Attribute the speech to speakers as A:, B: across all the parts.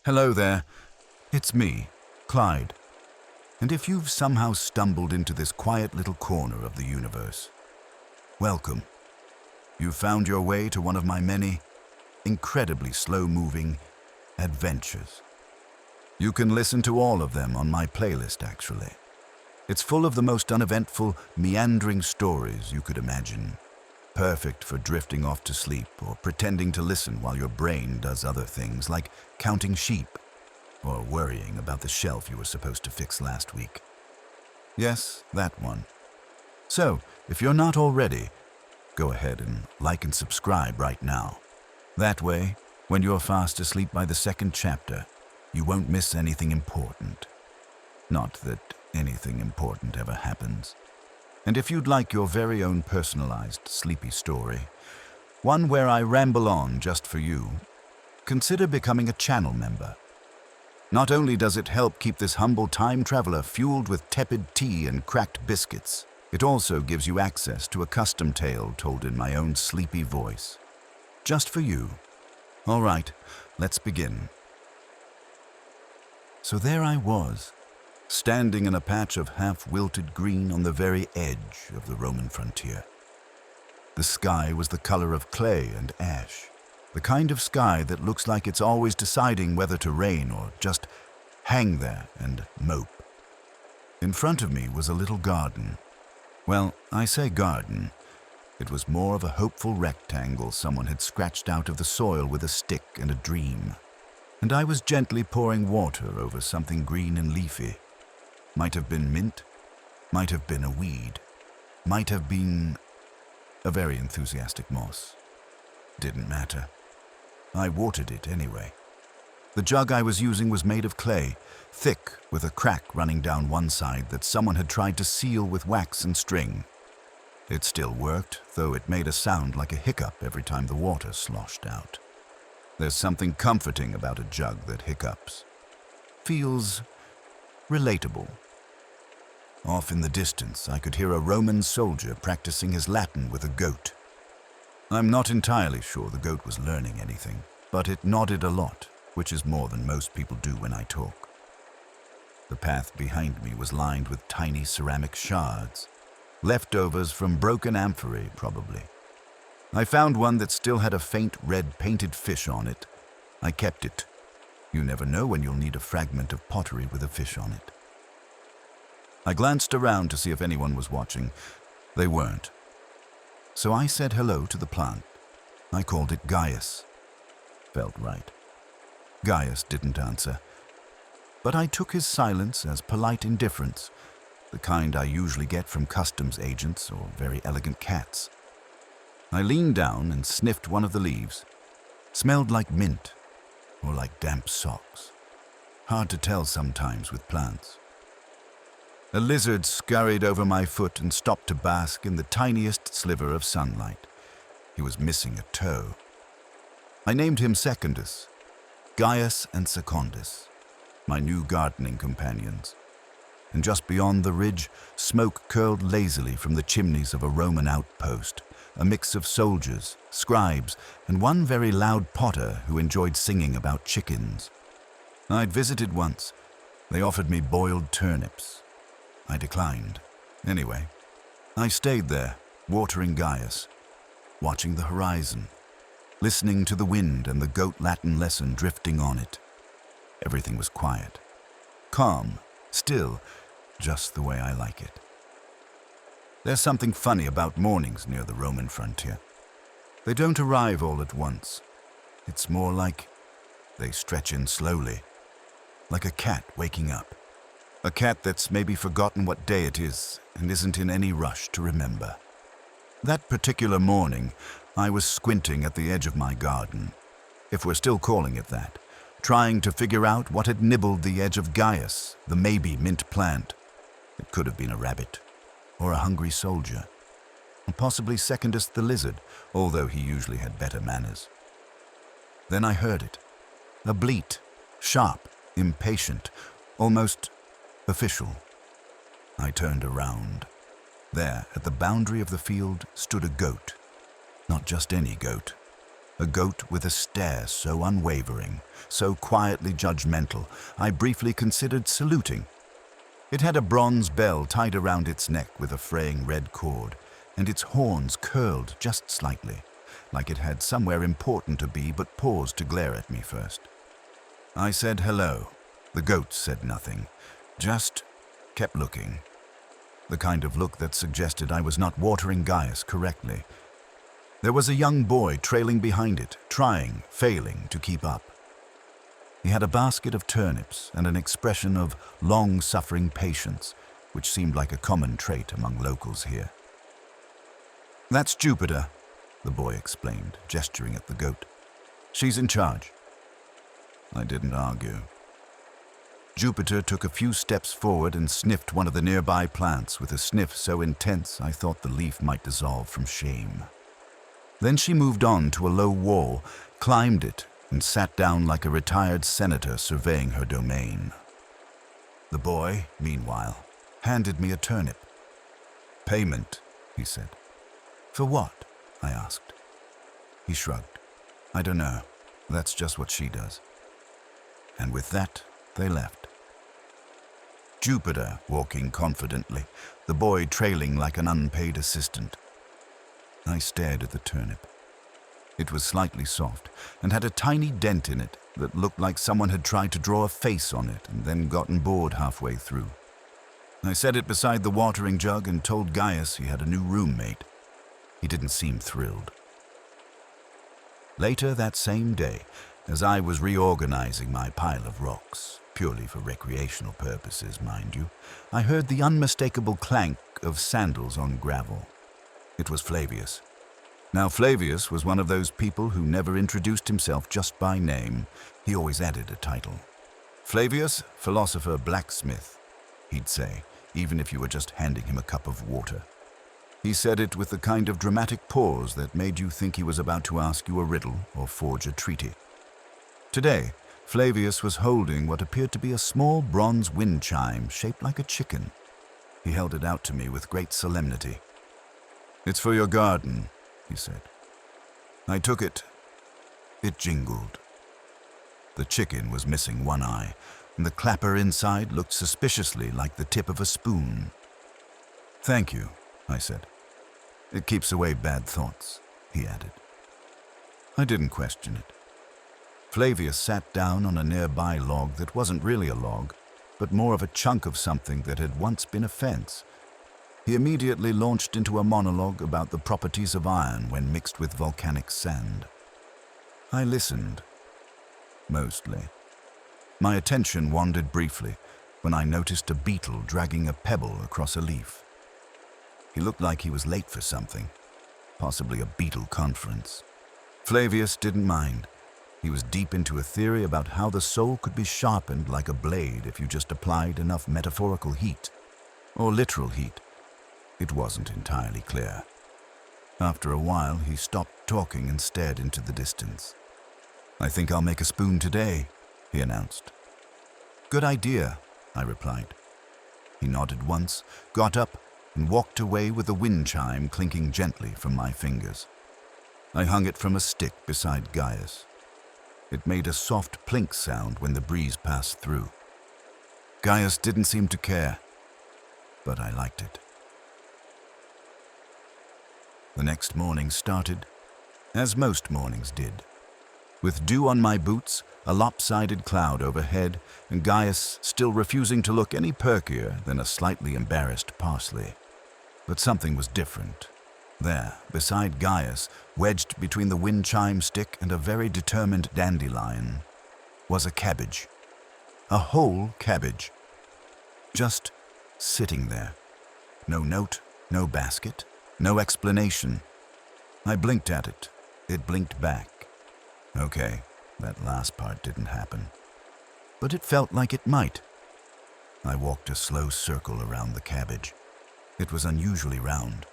A: Hello there, it's me, Clyde. And if you've somehow stumbled into this quiet little corner of the universe, welcome. You've found your way to one of my many, incredibly slow-moving adventures. You can listen to all of them on my playlist, actually. It's full of the most uneventful, meandering stories you could imagine. Perfect for drifting off to sleep or pretending to listen while your brain does other things like counting sheep or worrying about the shelf you were supposed to fix last week. Yes, that one. So, if you're not already, go ahead and like and subscribe right now. That way, when you're fast asleep by the second chapter, you won't miss anything important. Not that anything important ever happens. And if you'd like your very own personalized sleepy story, one where I ramble on just for you, consider becoming a channel member. Not only does it help keep this humble time traveler fueled with tepid tea and cracked biscuits, it also gives you access to a custom tale told in my own sleepy voice. Just for you. All right, let's begin. So there I was, standing in a patch of half-wilted green on the very edge of the Roman frontier. The sky was the color of clay and ash, the kind of sky that looks like it's always deciding whether to rain or just hang there and mope. In front of me was a little garden. Well, I say garden. It was more of a hopeful rectangle someone had scratched out of the soil with a stick and a dream. And I was gently pouring water over something green and leafy. Might have been mint, might have been a weed, might have been a very enthusiastic moss. Didn't matter. I watered it anyway. The jug I was using was made of clay, thick with a crack running down one side that someone had tried to seal with wax and string. It still worked, though it made a sound like a hiccup every time the water sloshed out. There's something comforting about a jug that hiccups. Feels relatable. Off in the distance, I could hear a Roman soldier practicing his Latin with a goat. I'm not entirely sure the goat was learning anything, but it nodded a lot, which is more than most people do when I talk. The path behind me was lined with tiny ceramic shards, leftovers from broken amphorae, probably. I found one that still had a faint red painted fish on it. I kept it. You never know when you'll need a fragment of pottery with a fish on it. I glanced around to see if anyone was watching. They weren't. So I said hello to the plant. I called it Gaius. Felt right. Gaius didn't answer. But I took his silence as polite indifference, the kind I usually get from customs agents or very elegant cats. I leaned down and sniffed one of the leaves. Smelled like mint, or like damp socks. Hard to tell sometimes with plants. A lizard scurried over my foot and stopped to bask in the tiniest sliver of sunlight. He was missing a toe. I named him Secundus, Gaius and Secundus, my new gardening companions. And just beyond the ridge, smoke curled lazily from the chimneys of a Roman outpost, a mix of soldiers, scribes, and one very loud potter who enjoyed singing about chickens. I'd visited once. They offered me boiled turnips. I declined. Anyway, I stayed there, watering Gaius, watching the horizon, listening to the wind and the goat Latin lesson drifting on it. Everything was quiet, calm, still, just the way I like it. There's something funny about mornings near the Roman frontier. They don't arrive all at once. It's more like they stretch in slowly, like a cat waking up. A cat that's maybe forgotten what day it is and isn't in any rush to remember. That particular morning, I was squinting at the edge of my garden, if we're still calling it that, trying to figure out what had nibbled the edge of Gaius, the maybe mint plant. It could have been a rabbit, or a hungry soldier, or possibly Secundus the lizard, although he usually had better manners. Then I heard it, a bleat, sharp, impatient, almost official. I turned around. There, at the boundary of the field, stood a goat. Not just any goat. a goat with a stare so unwavering, so quietly judgmental, I briefly considered saluting. It had a bronze bell tied around its neck with a fraying red cord, and its horns curled just slightly, like it had somewhere important to be but paused to glare at me first. I said hello. The goat said nothing, just kept looking. The kind of look that suggested I was not watering Gaius correctly. There was a young boy trailing behind it, failing to keep up. He had a basket of turnips and an expression of long-suffering patience, which seemed like a common trait among locals here. "That's Jupiter," the boy explained, gesturing at the goat. "She's in charge." I didn't argue. Jupiter took a few steps forward and sniffed one of the nearby plants with a sniff so intense I thought the leaf might dissolve from shame. Then she moved on to a low wall, climbed it, and sat down like a retired senator surveying her domain. The boy, meanwhile, handed me a turnip. "Payment," he said. "For what?" I asked. He shrugged. "I don't know. That's just what she does." And with that, they left. Jupiter walking confidently, the boy trailing like an unpaid assistant. I stared at the turnip. It was slightly soft and had a tiny dent in it that looked like someone had tried to draw a face on it and then gotten bored halfway through. I set it beside the watering jug and told Gaius he had a new roommate. He didn't seem thrilled. Later that same day, as I was reorganizing my pile of rocks, purely for recreational purposes, mind you, I heard the unmistakable clank of sandals on gravel. It was Flavius. Now, Flavius was one of those people who never introduced himself just by name. He always added a title. "Flavius, philosopher-blacksmith," he'd say, even if you were just handing him a cup of water. He said it with the kind of dramatic pause that made you think he was about to ask you a riddle or forge a treaty. Today, Flavius was holding what appeared to be a small bronze wind chime shaped like a chicken. He held it out to me with great solemnity. "It's for your garden," he said. I took it. It jingled. The chicken was missing one eye, and the clapper inside looked suspiciously like the tip of a spoon. "Thank you," I said. "It keeps away bad thoughts," he added. I didn't question it. Flavius sat down on a nearby log that wasn't really a log, but more of a chunk of something that had once been a fence. He immediately launched into a monologue about the properties of iron when mixed with volcanic sand. I listened. Mostly. My attention wandered briefly when I noticed a beetle dragging a pebble across a leaf. He looked like he was late for something, possibly a beetle conference. Flavius didn't mind. He was deep into a theory about how the soul could be sharpened like a blade if you just applied enough metaphorical heat, or literal heat. It wasn't entirely clear. After a while, he stopped talking and stared into the distance. "I think I'll make a spoon today," he announced. "Good idea," I replied. He nodded once, got up, and walked away with the wind chime clinking gently from my fingers. I hung it from a stick beside Gaius. It made a soft plink sound when the breeze passed through. Gaius didn't seem to care, but I liked it. The next morning started, as most mornings did, with dew on my boots, a lopsided cloud overhead, and Gaius still refusing to look any perkier than a slightly embarrassed parsley. But something was different. There, beside Gaius, wedged between the wind chime stick and a very determined dandelion, was a cabbage. A whole cabbage. Just sitting there. No note, no basket, no explanation. I blinked at it. It blinked back. Okay, that last part didn't happen. But it felt like it might. I walked a slow circle around the cabbage. It was unusually round.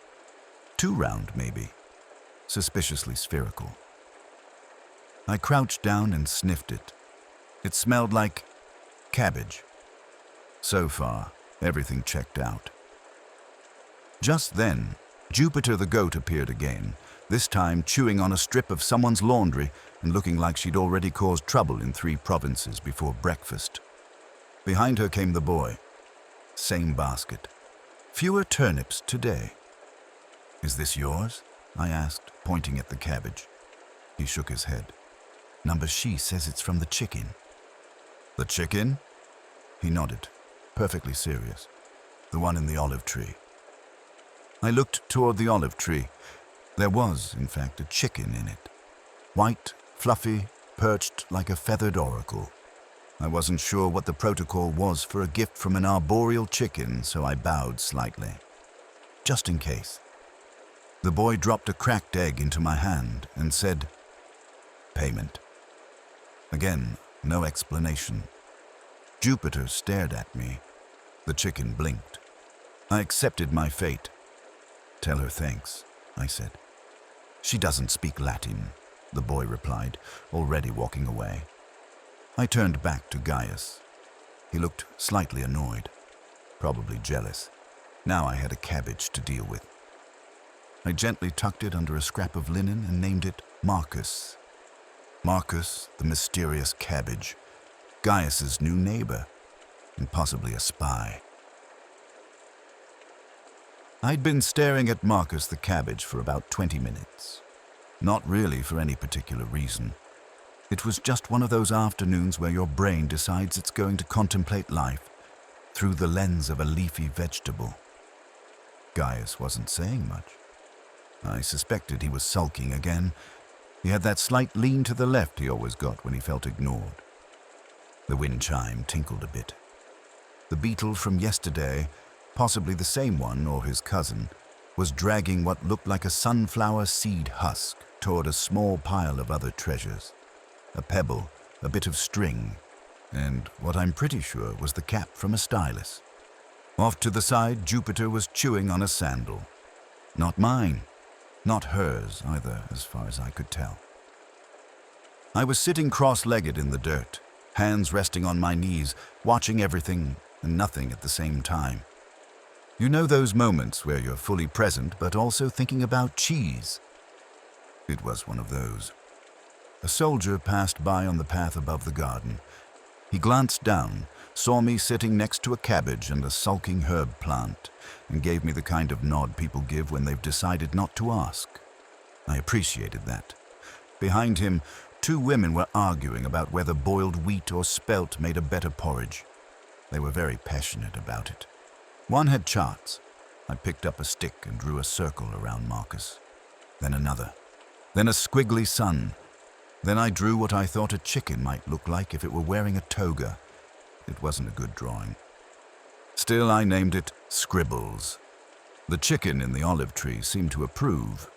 A: Too round, maybe. Suspiciously spherical. I crouched down and sniffed it. It smelled like cabbage. So far, everything checked out. Just then, Jupiter the goat appeared again, this time chewing on a strip of someone's laundry and looking like she'd already caused trouble in 3 provinces before breakfast. Behind her came the boy. Same basket. Fewer turnips today. "Is this yours?" I asked, pointing at the cabbage. He shook his head. "Number she says it's from the chicken." "The chicken?" He nodded, perfectly serious. "The one in the olive tree." I looked toward the olive tree. There was, in fact, a chicken in it. White, fluffy, perched like a feathered oracle. I wasn't sure what the protocol was for a gift from an arboreal chicken, so I bowed slightly. Just in case. The boy dropped a cracked egg into my hand and said, "Payment." Again, no explanation. Jupiter stared at me. The chicken blinked. I accepted my fate. "Tell her thanks," I said. "She doesn't speak Latin," the boy replied, already walking away. I turned back to Gaius. He looked slightly annoyed, probably jealous. Now I had a cabbage to deal with. I gently tucked it under a scrap of linen and named it Marcus. Marcus, the mysterious cabbage, Gaius's new neighbor, and possibly a spy. I'd been staring at Marcus the cabbage for about 20 minutes. Not really for any particular reason. It was just one of those afternoons where your brain decides it's going to contemplate life through the lens of a leafy vegetable. Gaius wasn't saying much. I suspected he was sulking again. He had that slight lean to the left he always got when he felt ignored. The wind chime tinkled a bit. The beetle from yesterday, possibly the same one or his cousin, was dragging what looked like a sunflower seed husk toward a small pile of other treasures. A pebble, a bit of string, and what I'm pretty sure was the cap from a stylus. Off to the side, Jupiter was chewing on a sandal. Not mine, not hers either, as far as I could tell. I was sitting cross-legged in the dirt, hands resting on my knees, watching everything and nothing at the same time. You know those moments where you're fully present but also thinking about cheese? It was one of those. A soldier passed by on the path above the garden. He glanced down, saw me sitting next to a cabbage and a sulking herb plant, and gave me the kind of nod people give when they've decided not to ask. I appreciated that. Behind him, 2 women were arguing about whether boiled wheat or spelt made a better porridge. They were very passionate about it. One had charts. I picked up a stick and drew a circle around Marcus. Then another. Then a squiggly sun. Then I drew what I thought a chicken might look like if it were wearing a toga. It wasn't a good drawing. Still, I named it Scribbles. The chicken in the olive tree seemed to approve.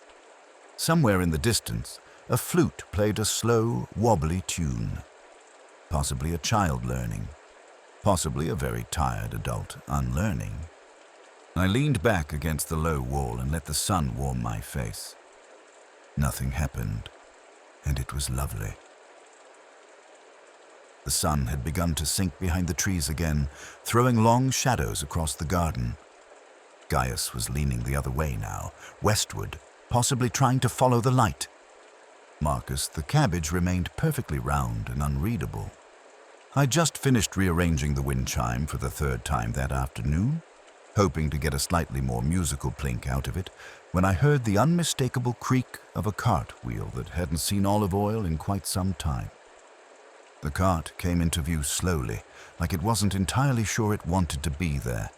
A: Somewhere in the distance, a flute played a slow, wobbly tune. Possibly a child learning. Possibly a very tired adult unlearning. I leaned back against the low wall and let the sun warm my face. Nothing happened, and it was lovely. The sun had begun to sink behind the trees again, throwing long shadows across the garden. Gaius was leaning the other way now, westward, possibly trying to follow the light. Marcus the cabbage remained perfectly round and unreadable. I just finished rearranging the wind chime for the 3rd time that afternoon, hoping to get a slightly more musical plink out of it, when I heard the unmistakable creak of a cartwheel that hadn't seen olive oil in quite some time. The cart came into view slowly, like it wasn't entirely sure it wanted to be there.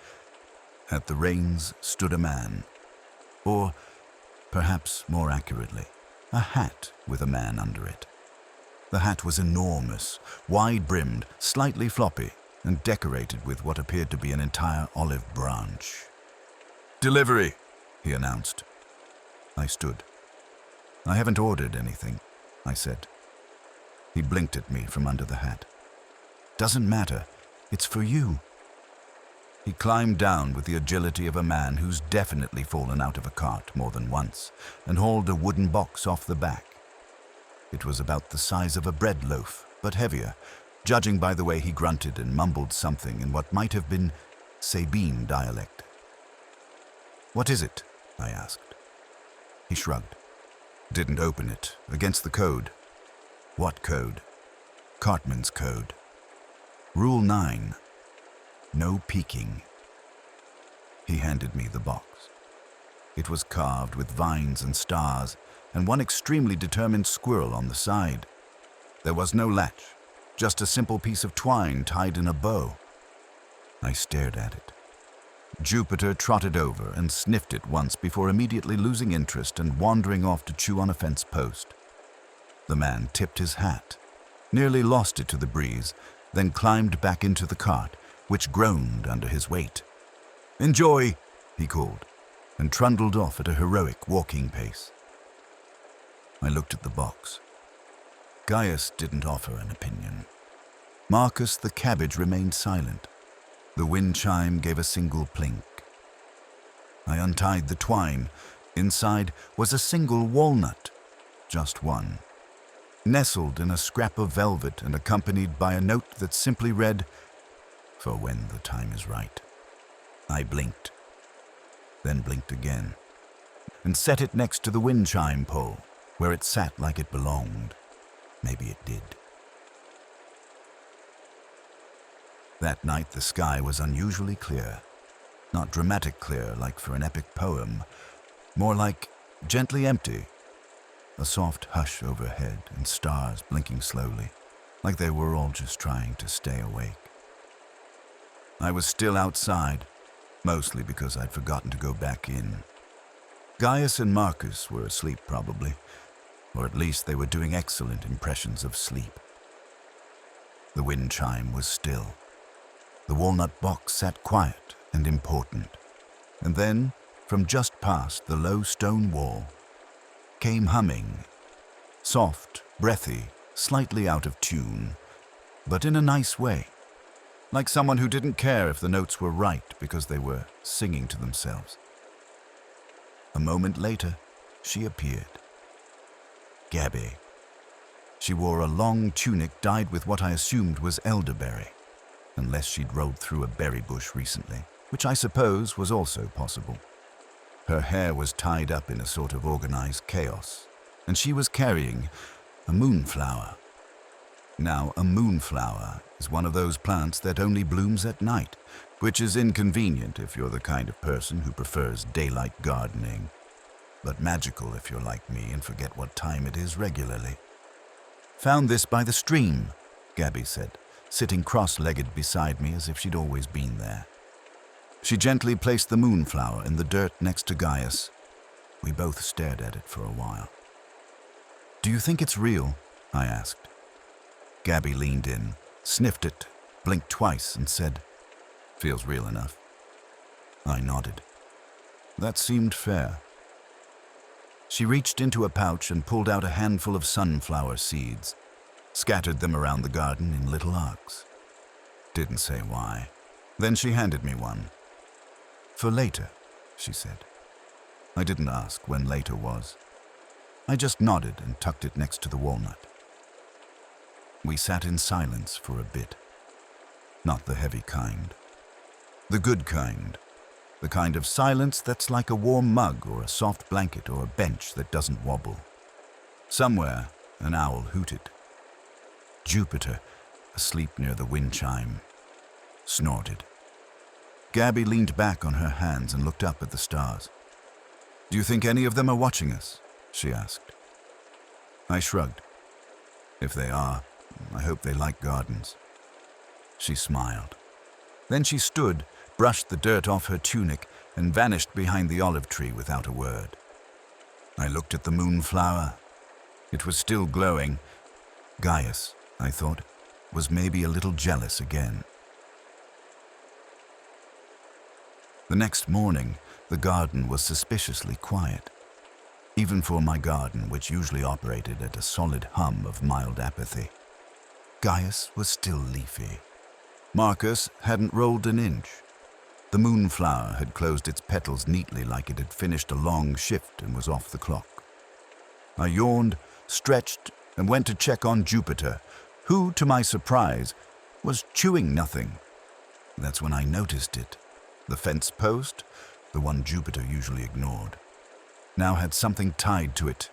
A: At the reins stood a man. Or, perhaps more accurately, a hat with a man under it. The hat was enormous, wide-brimmed, slightly floppy, and decorated with what appeared to be an entire olive branch. "Delivery," he announced. I stood. "I haven't ordered anything," I said. He blinked at me from under the hat. "Doesn't matter. It's for you." He climbed down with the agility of a man who's definitely fallen out of a cart more than once and hauled a wooden box off the back. It was about the size of a bread loaf, but heavier, judging by the way he grunted and mumbled something in what might have been Sabine dialect. "What is it?" I asked. He shrugged. Didn't open it, against the code. What code? Cartman's code. Rule 9. No peeking. He handed me the box. It was carved with vines and stars, and one extremely determined squirrel on the side. There was no latch, just a simple piece of twine tied in a bow. I stared at it. Jupiter trotted over and sniffed it once before immediately losing interest and wandering off to chew on a fence post. The man tipped his hat, nearly lost it to the breeze, then climbed back into the cart, which groaned under his weight. "Enjoy," he called, and trundled off at a heroic walking pace. I looked at the box. Gaius didn't offer an opinion. Marcus the cabbage remained silent. The wind chime gave a single plink. I untied the twine. Inside was a single walnut, just one, nestled in a scrap of velvet and accompanied by a note that simply read, "For when the time is right." I blinked, then blinked again, and set it next to the wind chime pole, where it sat like it belonged. Maybe it did. That night the sky was unusually clear. Not dramatic clear like for an epic poem, more like gently empty. A soft hush overhead and stars blinking slowly, like they were all just trying to stay awake. I was still outside, mostly because I'd forgotten to go back in. Gaius and Marcus were asleep probably, or at least they were doing excellent impressions of sleep. The wind chime was still. The walnut box sat quiet and important, and then, from just past the low stone wall, came humming, soft, breathy, slightly out of tune, but in a nice way, like someone who didn't care if the notes were right because they were singing to themselves. A moment later, she appeared. Gabby. She wore a long tunic dyed with what I assumed was elderberry, unless she'd rolled through a berry bush recently, which I suppose was also possible. Her hair was tied up in a sort of organized chaos, and she was carrying a moonflower. Now, a moonflower is one of those plants that only blooms at night, which is inconvenient if you're the kind of person who prefers daylight gardening, but magical if you're like me and forget what time it is regularly. "Found this by the stream," Gabby said, sitting cross-legged beside me as if she'd always been there. She gently placed the moonflower in the dirt next to Gaius. We both stared at it for a while. "Do you think it's real?" I asked. Gabby leaned in, sniffed it, blinked twice, and said, "Feels real enough." I nodded. That seemed fair. She reached into a pouch and pulled out a handful of sunflower seeds, scattered them around the garden in little arcs. Didn't say why. Then she handed me one. "For later," she said. I didn't ask when later was. I just nodded and tucked it next to the walnut. We sat in silence for a bit. Not the heavy kind. The good kind. The kind of silence that's like a warm mug or a soft blanket or a bench that doesn't wobble. Somewhere, an owl hooted. Jupiter, asleep near the wind chime, snorted. Gabby leaned back on her hands and looked up at the stars. "Do you think any of them are watching us?" she asked. I shrugged. "If they are, I hope they like gardens." She smiled. Then she stood, brushed the dirt off her tunic, and vanished behind the olive tree without a word. I looked at the moonflower. It was still glowing. Gaius, I thought, was maybe a little jealous again. The next morning, the garden was suspiciously quiet, even for my garden, which usually operated at a solid hum of mild apathy. Gaius was still leafy. Marcus hadn't rolled an inch. The moonflower had closed its petals neatly like it had finished a long shift and was off the clock. I yawned, stretched, and went to check on Jupiter, who, to my surprise, was chewing nothing. That's when I noticed it. The fence post, the one Jupiter usually ignored, now had something tied to it.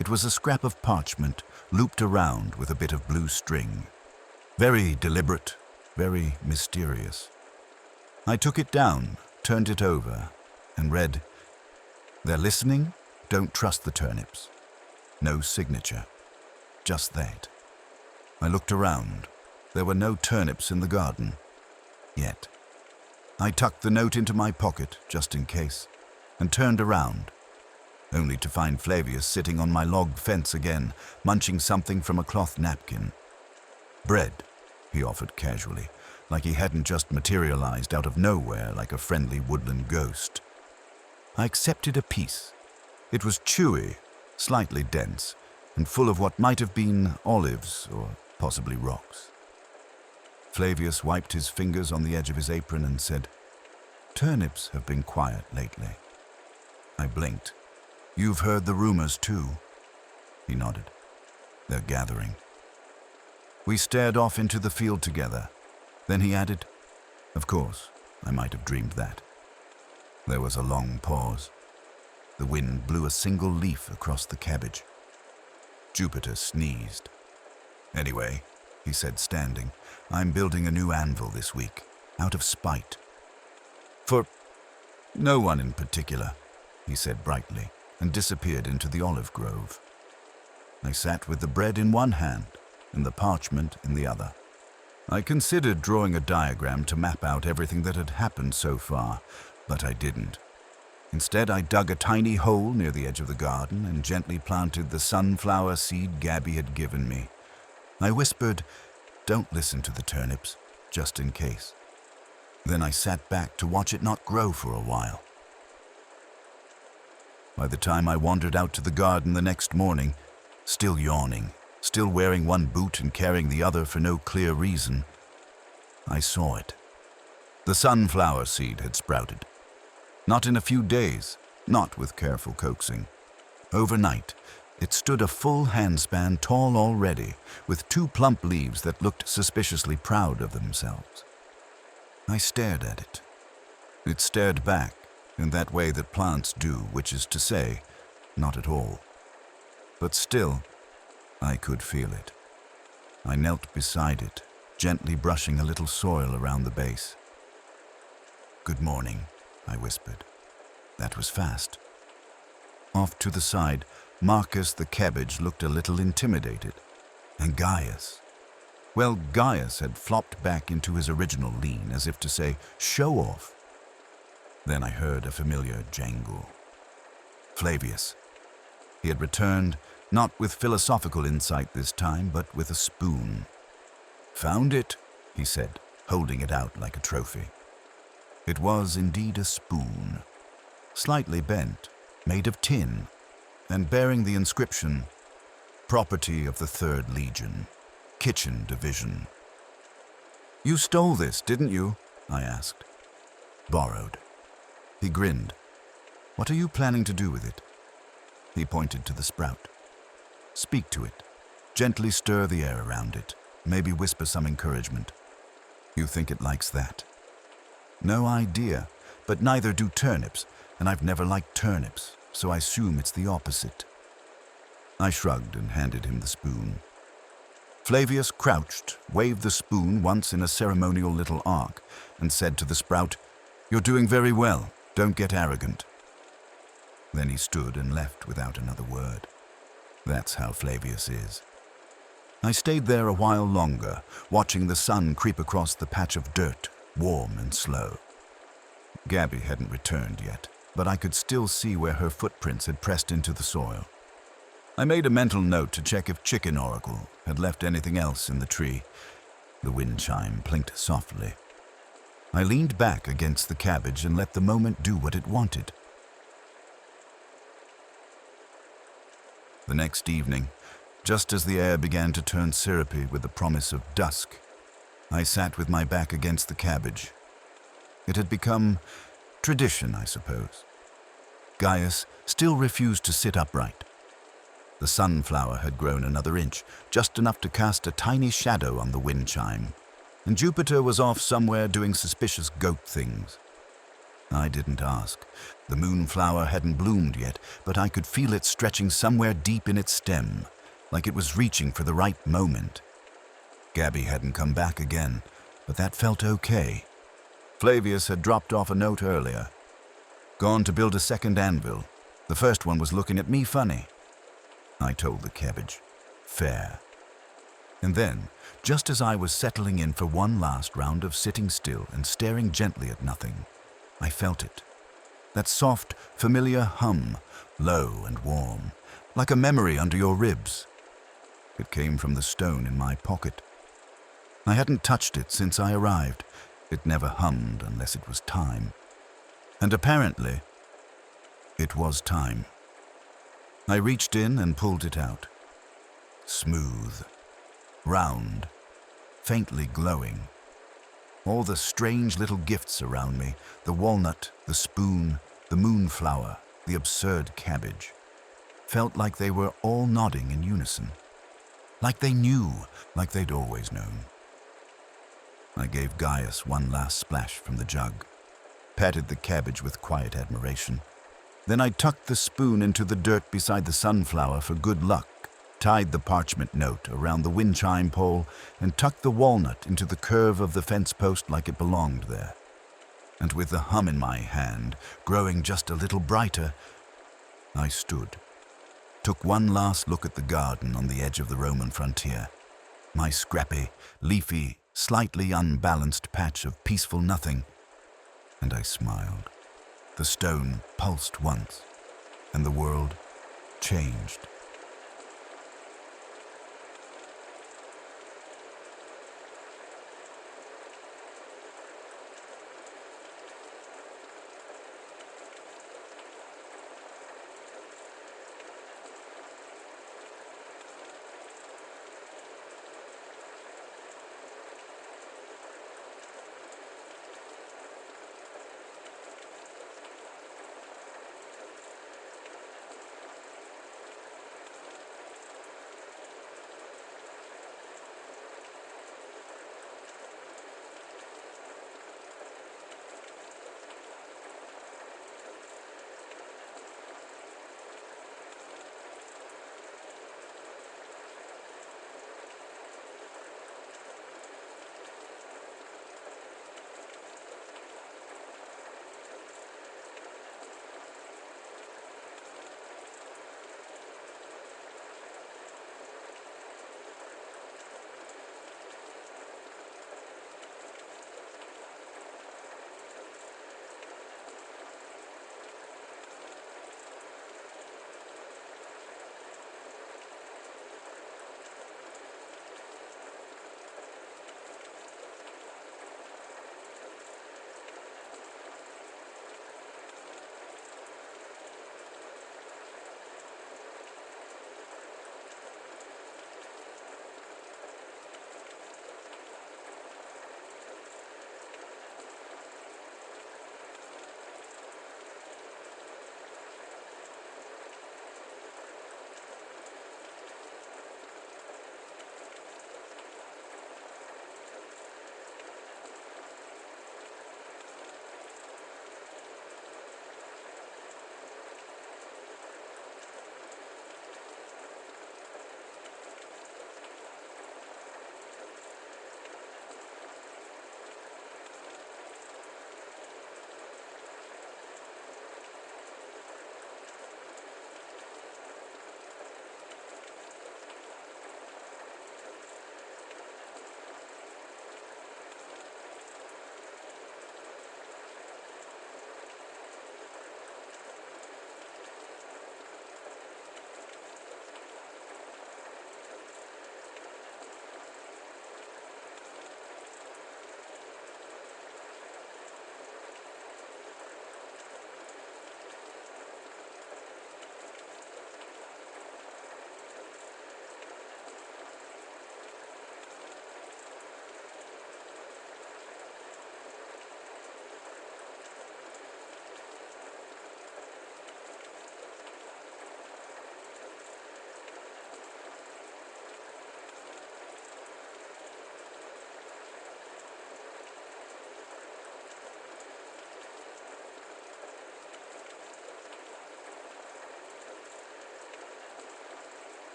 A: It was a scrap of parchment looped around with a bit of blue string. Very deliberate, very mysterious. I took it down, turned it over, and read, "They're listening, don't trust the turnips." No signature. Just that. I looked around. There were no turnips in the garden. Yet. I tucked the note into my pocket, just in case, and turned around, only to find Flavius sitting on my log fence again, munching something from a cloth napkin. "Bread," he offered casually, like he hadn't just materialized out of nowhere like a friendly woodland ghost. I accepted a piece. It was chewy, slightly dense, and full of what might have been olives or possibly rocks. Flavius wiped his fingers on the edge of his apron and said, "Turnips have been quiet lately." I blinked. "You've heard the rumors too?" He nodded. "They're gathering." We stared off into the field together. Then he added, "Of course, I might have dreamed that." There was a long pause. The wind blew a single leaf across the cabbage. Jupiter sneezed. "Anyway," he said, standing, "I'm building a new anvil this week, out of spite." "For no one in particular," he said brightly, and disappeared into the olive grove. I sat with the bread in one hand and the parchment in the other. I considered drawing a diagram to map out everything that had happened so far, but I didn't. Instead, I dug a tiny hole near the edge of the garden and gently planted the sunflower seed Gabby had given me. I whispered, "Don't listen to the turnips, just in case." Then I sat back to watch it not grow for a while. By the time I wandered out to the garden the next morning, still yawning, still wearing one boot and carrying the other for no clear reason, I saw it. The sunflower seed had sprouted. Not in a few days, not with careful coaxing. Overnight, it stood a full handspan tall already, with 2 plump leaves that looked suspiciously proud of themselves. I stared at it. It stared back in that way that plants do, which is to say, not at all. But still, I could feel it. I knelt beside it, gently brushing a little soil around the base. "Good morning," I whispered. That was fast. Off to the side, Marcus the cabbage looked a little intimidated. And Gaius. Well, Gaius had flopped back into his original lean, as if to say, "Show off." Then I heard a familiar jangle. Flavius. He had returned, not with philosophical insight this time, but with a spoon. "Found it," he said, holding it out like a trophy. It was indeed a spoon, slightly bent, made of tin, and bearing the inscription, "Property of the 3rd Legion, Kitchen Division." "You stole this, didn't you?" I asked. "Borrowed." He grinned. "What are you planning to do with it?" He pointed to the sprout. "Speak to it. Gently stir the air around it. Maybe whisper some encouragement. You think it likes that?" "No idea, but neither do turnips, and I've never liked turnips, so I assume it's the opposite." I shrugged and handed him the spoon. Flavius crouched, waved the spoon once in a ceremonial little arc, and said to the sprout, "You're doing very well. Don't get arrogant." Then he stood and left without another word. That's how Flavius is. I stayed there a while longer, watching the sun creep across the patch of dirt, warm and slow. Gabby hadn't returned yet, but I could still see where her footprints had pressed into the soil. I made a mental note to check if Chicken Oracle had left anything else in the tree. The wind chime plinked softly. I leaned back against the cabbage and let the moment do what it wanted. The next evening, just as the air began to turn syrupy with the promise of dusk, I sat with my back against the cabbage. It had become tradition, I suppose. Gaius still refused to sit upright. The sunflower had grown another inch, just enough to cast a tiny shadow on the wind chime, and Jupiter was off somewhere doing suspicious goat things. I didn't ask. The moonflower hadn't bloomed yet, but I could feel it stretching somewhere deep in its stem, like it was reaching for the right moment. Gabby hadn't come back again, but that felt okay. Flavius had dropped off a note earlier. Gone to build a second anvil. The first one was looking at me funny. I told the cabbage. Fair. And then, just as I was settling in for one last round of sitting still and staring gently at nothing, I felt it. That soft, familiar hum, low and warm, like a memory under your ribs. It came from the stone in my pocket. I hadn't touched it since I arrived. It never hummed unless it was time. And apparently, it was time. I reached in and pulled it out. Smooth, round, faintly glowing. All the strange little gifts around me, the walnut, the spoon, the moonflower, the absurd cabbage, felt like they were all nodding in unison. Like they knew, like they'd always known. I gave Gaius one last splash from the jug, patted the cabbage with quiet admiration. Then I tucked the spoon into the dirt beside the sunflower for good luck, tied the parchment note around the wind chime pole, and tucked the walnut into the curve of the fence post like it belonged there. And with the hum in my hand, growing just a little brighter, I stood, took one last look at the garden on the edge of the Roman frontier, my scrappy, leafy, slightly unbalanced patch of peaceful nothing, and I smiled. The stone pulsed once, and the world changed.